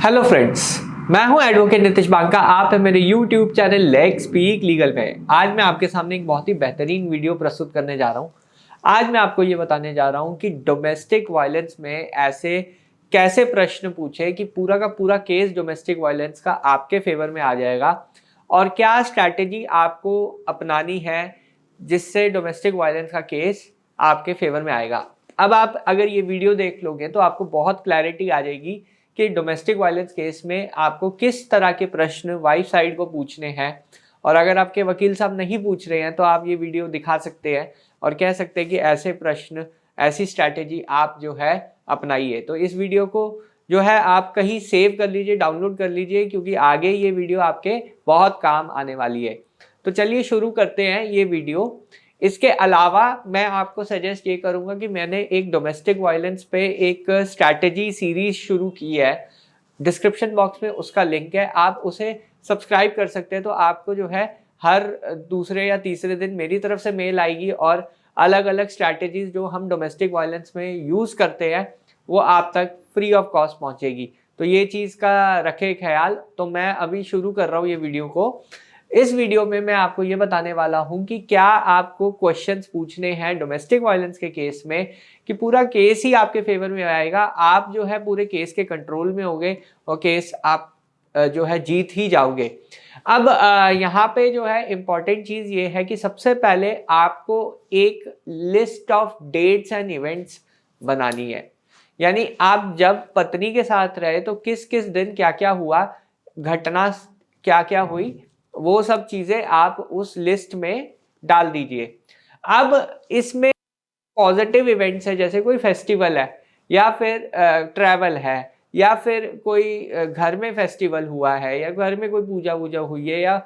Hello friends, मैं हूं advocate Nitish Banka. आप है मेरे YouTube channel let's speak legal पे। आज मैं आपके सामने एक बहुत ही बेहतरीन वीडियो प्रस्तुत करने जा रहा हूं। आज मैं आपको ये बताने जा रहा हूं कि डोमेस्टिक वायलेंस में ऐसे कैसे प्रश्न पूछे कि पूरा का पूरा केस डोमेस्टिक वायलेंस का आपके फेवर में आ जाएगा, और क्या स्ट्रैटेजी आपको अपनानी है जिससे डोमेस्टिक वायलेंस का केस आपके फेवर में आएगा। अब आप अगर ये वीडियो देख लोगे तो आपको बहुत क्लैरिटी आ जाएगी कि डोमेस्टिक वायलेंस केस में आपको किस तरह के प्रश्न वाइफ साइड को पूछने हैं। और अगर आपके वकील साहब नहीं पूछ रहे हैं तो आप ये वीडियो दिखा सकते हैं और कह सकते हैं कि ऐसे प्रश्न, ऐसी स्ट्रैटेजी आप जो है अपनाइए। तो इस वीडियो को जो है आप कहीं सेव कर लीजिए, डाउनलोड कर लीजिए, क्योंकि आगे ये वीडियो आपके बहुत काम आने वाली है। तो चलिए शुरू करते हैं ये वीडियो। इसके अलावा मैं आपको सजेस्ट ये करूंगा कि मैंने एक डोमेस्टिक वायलेंस पे एक स्ट्रैटेजी सीरीज शुरू की है, डिस्क्रिप्शन बॉक्स में उसका लिंक है, आप उसे सब्सक्राइब कर सकते हैं। तो आपको जो है हर दूसरे या तीसरे दिन मेरी तरफ से मेल आएगी और अलग अलग स्ट्रैटेजीज जो हम डोमेस्टिक वायलेंस में यूज करते हैं वो आप तक फ्री ऑफ कॉस्ट पहुंचेगी। तो ये चीज का रखे ख्याल। तो मैं अभी शुरू कर रहा हूँ ये वीडियो को। इस वीडियो में मैं आपको ये बताने वाला हूं कि क्या आपको क्वेश्चंस पूछने हैं डोमेस्टिक वायलेंस के केस में कि पूरा केस ही आपके फेवर में आएगा, आप जो है पूरे केस के कंट्रोल में होगे और केस आप जो है जीत ही जाओगे। अब यहाँ पे जो है इम्पॉर्टेंट चीज ये है कि सबसे पहले आपको एक list of dates and events बनानी है। यानी आप जब पत्नी के साथ रहे तो किस किस दिन क्या क्या हुआ, घटना क्या क्या हुई, वो सब चीजें आप उस लिस्ट में डाल दीजिए। अब इसमें पॉजिटिव इवेंट्स है, जैसे कोई फेस्टिवल है या फिर ट्रैवल है या फिर कोई घर में फेस्टिवल हुआ है या घर में कोई पूजा वूजा हुई है या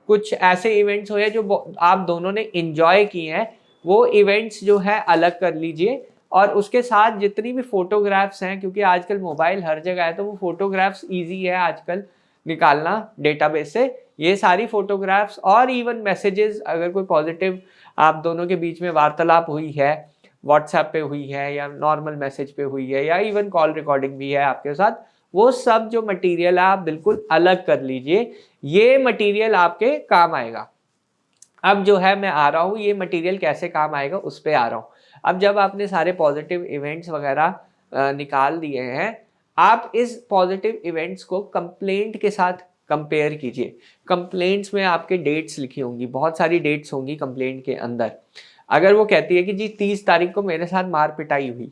कुछ ऐसे इवेंट्स हुए जो आप दोनों ने एंजॉय किए हैं, वो इवेंट्स जो है अलग कर लीजिए। और उसके साथ जितनी भी फोटोग्राफ्स हैं, क्योंकि आजकल मोबाइल हर जगह है तो वो फोटोग्राफ्स ईजी है आजकल निकालना डेटाबेस से, ये सारी फोटोग्राफ्स और इवन मैसेजेस, अगर कोई पॉजिटिव आप दोनों के बीच में वार्तालाप हुई है, व्हाट्सएप पे हुई है या नॉर्मल मैसेज पे हुई है या इवन कॉल रिकॉर्डिंग भी है आपके साथ, वो सब जो मटेरियल है आप बिल्कुल अलग कर लीजिए। ये मटेरियल आपके काम आएगा। अब जो है मैं आ रहा हूँ ये मटेरियल कैसे काम आएगा उस पर आ रहा हूँ। अब जब आपने सारे पॉजिटिव इवेंट्स वगैरह निकाल दिए हैं, आप इस पॉजिटिव इवेंट्स को कंप्लेंट के साथ कंपेयर कीजिए। कंप्लेंट्स में आपके डेट्स लिखी होंगी, बहुत सारी डेट्स होंगी कंप्लेंट के अंदर। अगर वो कहती है कि जी 30 तारीख को मेरे साथ मार पिटाई हुई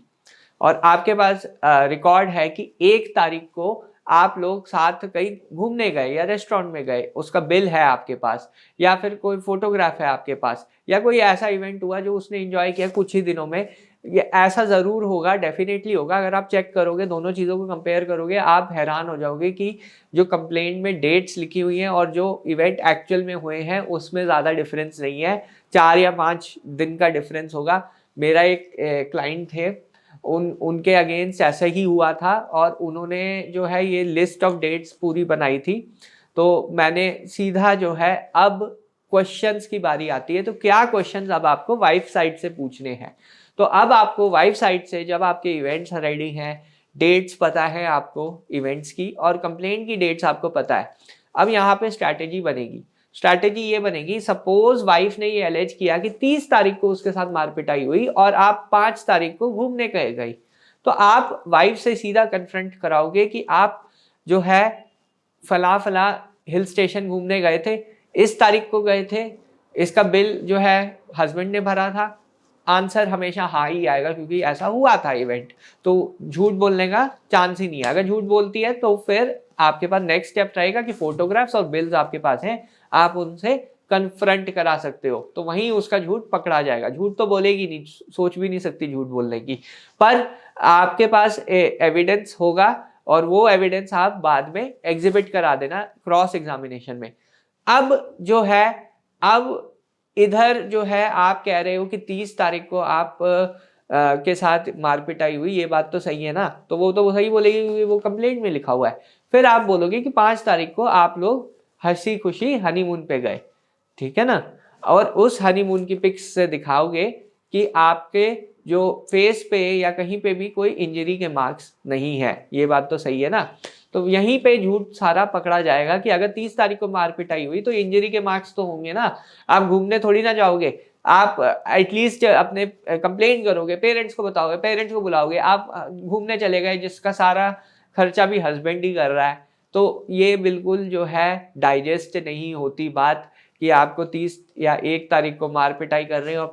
और आपके पास रिकॉर्ड है कि 1 तारीख को आप लोग साथ कहीं घूमने गए या रेस्टोरेंट में गए, उसका बिल है आपके पास, या फिर कोई फोटोग्राफ है आपके पास, या कोई ऐसा इवेंट हुआ जो उसने एंजॉय किया कुछ ही दिनों में, ये ऐसा ज़रूर होगा, डेफिनेटली होगा। अगर आप चेक करोगे, दोनों चीज़ों को कंपेयर करोगे, आप हैरान हो जाओगे कि जो कंप्लेंट में डेट्स लिखी हुई हैं और जो इवेंट एक्चुअल में हुए हैं उसमें ज़्यादा डिफरेंस नहीं है, 4 या 5 दिन का डिफरेंस होगा। मेरा एक क्लाइंट थे, उनके अगेंस्ट ऐसा ही हुआ था और उन्होंने जो है ये लिस्ट ऑफ डेट्स पूरी बनाई थी। तो मैंने सीधा जो है, अब क्वेश्चंस की बारी आती है, तो क्या क्वेश्चंस अब आपको वाइफ साइड से पूछने हैं। तो अब आपको वाइफ साइड से, जब आपके इवेंट्स रेडी हैं, डेट्स पता है आपको इवेंट्स की और कंप्लेंट की डेट्स आपको पता है, अब यहाँ पे स्ट्रैटेजी बनेगी। स्ट्रैटेजी ये बनेगी, सपोज वाइफ ने ये एलेज किया कि 30 तारीख को उसके साथ मार पिटाई हुई और आप 5 तारीख को घूमने गई, तो आप वाइफ से सीधा कन्फ्रंट कराओगे कि आप जो है फला फला हिल स्टेशन घूमने गए थे, इस तारीख को गए थे, इसका बिल जो है हस्बैंड ने भरा था। आंसर हमेशा हाँ ही आएगा क्योंकि ऐसा हुआ था इवेंट, तो झूठ बोलने का चांस ही नहीं है। अगर झूठ बोलती है तो फिर आपके पास नेक्स्ट स्टेप रहेगा कि फोटोग्राफ्स और बिल्स आपके पास हैं, आप उनसे कन्फ्रंट करा सकते हो, तो वहीं उसका झूठ पकड़ा जाएगा। झूठ तो बोलेगी नहीं, सोच भी नहीं सकती झूठ बोलने की, पर आपके पास एविडेंस होगा और वो एविडेंस आप बाद में एग्जिबिट करा देना क्रॉस एग्जामिनेशन में। अब जो है, अब इधर जो है आप कह रहे हो कि 30 तारीख को आप के साथ मारपिटाई हुई, ये बात तो सही है ना, तो वो सही बोलेगी क्योंकि वो कंप्लेंट में लिखा हुआ है। फिर आप बोलोगे कि 5 तारीख को आप लोग हंसी खुशी हनीमून पे गए, ठीक है ना, और उस हनीमून की पिक्स से दिखाओगे कि आपके जो फेस पे या कहीं पे भी कोई इंजरी के मार्क्स नहीं है, ये बात तो सही है ना। तो यहीं पे झूठ सारा पकड़ा जाएगा कि अगर 30 तारीख को मार पिटाई हुई तो इंजरी के मार्क्स तो होंगे ना, आप घूमने थोड़ी ना जाओगे, आप एटलीस्ट अपने कंप्लेंट करोगे, पेरेंट्स को बताओगे, पेरेंट्स को बुलाओगे, आप घूमने चले गए जिसका सारा खर्चा भी हस्बैंड ही कर रहा है। तो ये बिल्कुल जो है डाइजेस्ट नहीं होती बात कि आपको 30 या 1 तारीख को मार पिटाई कर रहे हैं और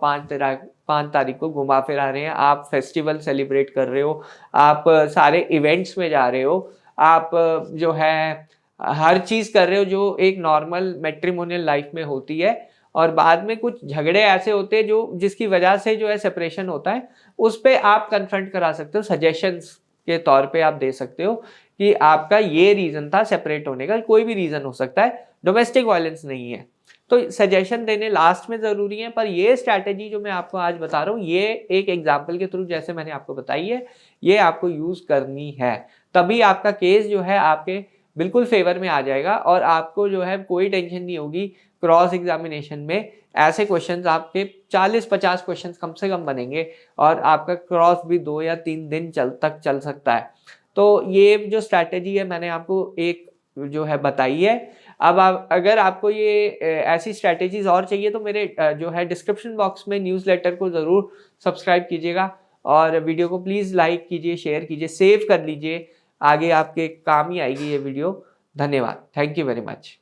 5 तारीख को घुमा फिरा रहे हैं, आप फेस्टिवल सेलिब्रेट कर रहे हो, आप सारे इवेंट्स में जा रहे हो, आप जो है हर चीज़ कर रहे हो जो एक नॉर्मल मैट्रिमोनियल लाइफ में होती है, और बाद में कुछ झगड़े ऐसे होते हैं जो जिसकी वजह से जो है सेपरेशन होता है, उस पे आप कन्फ्रंट करा सकते हो, सजेशंस के तौर पे आप दे सकते हो कि आपका ये रीज़न था सेपरेट होने का, कोई भी रीज़न हो सकता है, डोमेस्टिक वायलेंस नहीं है। तो सजेशन देने लास्ट में ज़रूरी है, पर ये स्ट्रैटेजी जो मैं आपको आज बता रहा हूँ, ये एक एग्जाम्पल के थ्रू जैसे मैंने आपको बताई है, ये आपको यूज़ करनी है, तभी आपका केस जो है आपके बिल्कुल फेवर में आ जाएगा और आपको जो है कोई टेंशन नहीं होगी। क्रॉस एग्जामिनेशन में ऐसे क्वेश्चंस आपके 40-50 क्वेश्चंस कम से कम बनेंगे और आपका क्रॉस भी 2 या 3 दिन तक चल सकता है। तो ये जो स्ट्रैटेजी है मैंने आपको एक जो है बताई है। अब आप अगर आपको ये ऐसी स्ट्रैटेजीज और चाहिए तो मेरे जो है डिस्क्रिप्शन बॉक्स में न्यूज़लेटर को ज़रूर सब्सक्राइब कीजिएगा और वीडियो को प्लीज़ लाइक कीजिए, शेयर कीजिए, सेव कर लीजिए, आगे आपके काम ही आएगी ये वीडियो। धन्यवाद, थैंक यू वेरी मच।